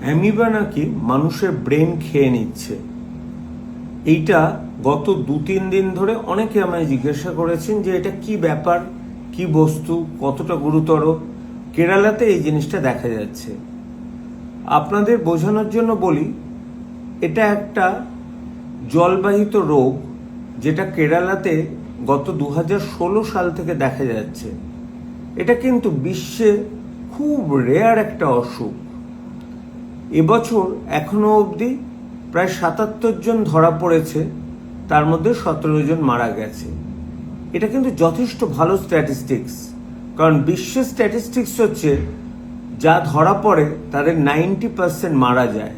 Amoeba নাকি মানুষের brain খেয়ে নিচ্ছে। এইটা গত 2-3 দিন ধরে অনেকে আমায় জিজ্ঞাসা করেছেন যে এটা কি ব্যাপার, কি বস্তু, কতটা গুরুতর। কেরালাতে এই জিনিসটা দেখা যাচ্ছে। আপনাদের বোঝানোর জন্য বলি, এটা একটা জলবাহিত রোগ যেটা কেরালাতে গত 2016 সাল থেকে দেখা যাচ্ছে। এটা কিন্তু বিশ্বে খুব রেয়ার একটা অসুখ। এবছর এখনো অবধি প্রায় 77 জন ধরা পড়েছে, তার মধ্যে 17 জন মারা গেছে। এটা কিন্তু যথেষ্ট ভালো স্ট্যাটিস্টিক্স, কারণ বিশ্বের স্ট্যাটিস্টিক্স হচ্ছে যা ধরা পড়ে তাদের 90% মারা যায়।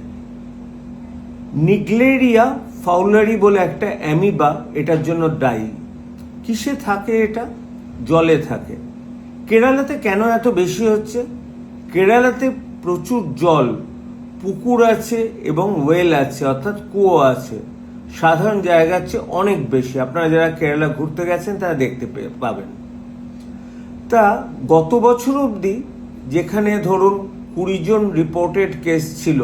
নিগলেরিয়া ফাউলারি বলে একটা অ্যামিবা এটার জন্য দায়ী। কিসে থাকে এটা? জলে থাকে। কেরালাতে কেন এত বেশি হচ্ছে? কেরালাতে প্রচুর জল, পুকুর আছে এবং ওয়েল আছে, অর্থাৎ কুয়ো আছে। সাধারণ জায়গার চেয়ে অনেক বেশি। আপনারা যারা কেরালা ঘুরতে গেছেন তারা দেখতে পাবেন। তা গত বছর অবধি যেখানে ধরুন 20 জন রিপোর্টেড কেস ছিল,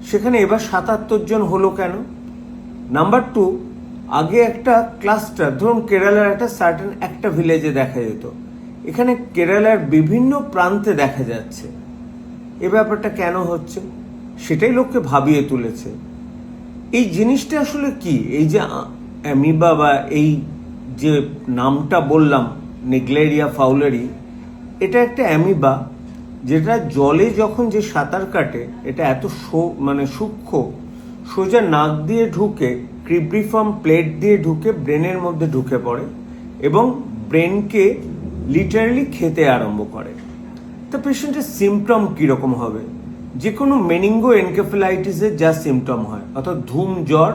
সেখানে এবার 77 জন হলো কেন? নাম্বার 2, আগে একটা ক্লাস্টার, ধরুন কেরালার একটা ভিলেজে দেখা যেত, এখানে কেরালার বিভিন্ন প্রান্তে দেখা যাচ্ছে। এ ব্যাপারটা কেন হচ্ছে সেটাই লোককে ভাবিয়ে তুলেছে। এই জিনিসটা আসলে কি? এই যে অ্যামিবা বা এই যে নামটা বললাম নিগলেরিয়া ফাউলারি, এটা একটা অ্যামিবা যেটা জলে যখন যে সাঁতার কাটে, এটা এত সূক্ষ্ম, সোজা নাক দিয়ে ঢুকে ক্রিব্রিফর্ম প্লেট দিয়ে ঢুকে ব্রেনের মধ্যে ঢুকে পড়ে এবং ব্রেনকে লিটারালি খেতে আরম্ভ করে। তা পেশেন্টের সিমটম কীরকম হবে? যে কোনো মেনিঙ্গো এনকেফেলাইটিসের যা সিমটম হয়, অর্থাৎ ধুম জ্বর,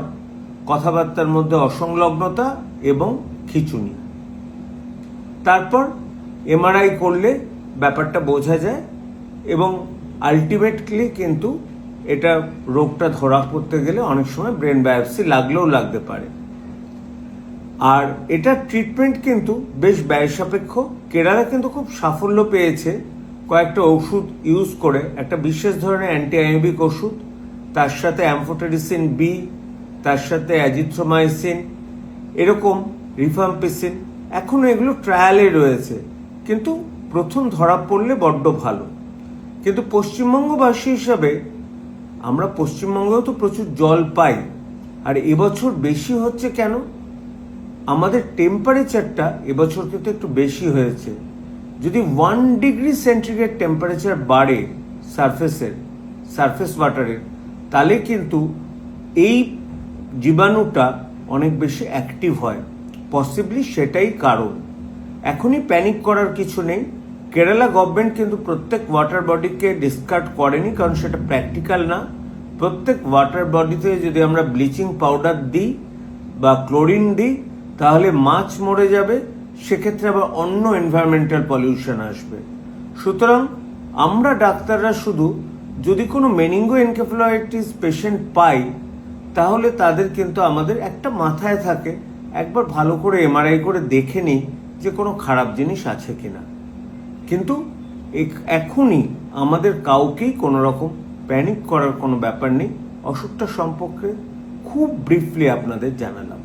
কথাবার্তার মধ্যে অসংলগ্নতা এবং খিঁচুনি। তারপর এমআরআই করলে ব্যাপারটা বোঝা যায় এবং আলটিমেটলি কিন্তু এটা রোগটা ধরা পড়তে গেলে অনেক সময় ব্রেন বায়োপসি লাগলেও লাগতে পারে। আর এটার ট্রিটমেন্ট কিন্তু বেশ ব্যয় সাপেক্ষ। কেরালা কিন্তু খুব সাফল্য পেয়েছে কয়েকটা ওষুধ ইউজ করে, একটা বিশেষ ধরনের অ্যান্টিআইএমিক ওষুধ, তার সাথে অ্যামফোটেরিসিন বি, তার সাথে অ্যাজিথ্রোমাইসিন, এরকম রিফাম্পিসিন। এখনো এগুলো ট্রায়ালে রয়েছে, কিন্তু প্রথম ধরা পড়লে বড্ড ভালো। কিন্তু পশ্চিমবঙ্গবাসী হিসাবে আমরা পশ্চিমবঙ্গেও তো প্রচুর জল পাই, আর এবছর বেশি হচ্ছে কেন? আমাদের টেম্পারেচারটা এবছর কিন্তু একটু বেশি হয়েছে। যদি 1 ডিগ্রি সেন্টিগ্রেড টেম্পারেচার বাড়ে সারফেস ওয়াটারের, তাহলে কিন্তু এই জীবাণুটা অনেক বেশি অ্যাক্টিভ হয়। পসিবলি সেটাই কারণ। এখনই প্যানিক করার কিছু নেই। কেরালা গভর্নমেন্ট কিন্তু প্রত্যেক ওয়াটার বডিকে ডিসকার্ড করেনি, কারণ সেটা প্র্যাকটিক্যাল না। প্রত্যেক ওয়াটার বডিতে যদি আমরা ব্লিচিং পাউডার দিই বা ক্লোরিন দিই, তাহলে মাছ মরে যাবে, সেক্ষেত্রে আবার অন্য এনভায়রনমেন্টাল পলিউশন আসবে। সুতরাং আমরা ডাক্তাররা শুধু যদি কোনো মেনিঙ্গো এনকেফেলাইটিস পেশেন্ট পাই, তাহলে তাদের কিন্তু আমাদের একটা মাথায় থাকে একবার ভালো করে এমআরআই করে দেখে নিই যে কোনো খারাপ জিনিস আছে কিনা। কিন্তু এখনই আমাদের কাউকেই কোনো রকম প্যানিক করার কোনো ব্যাপার নেই। অসুখটা সম্পর্কে খুব ব্রিফলি আপনাদের জানালাম।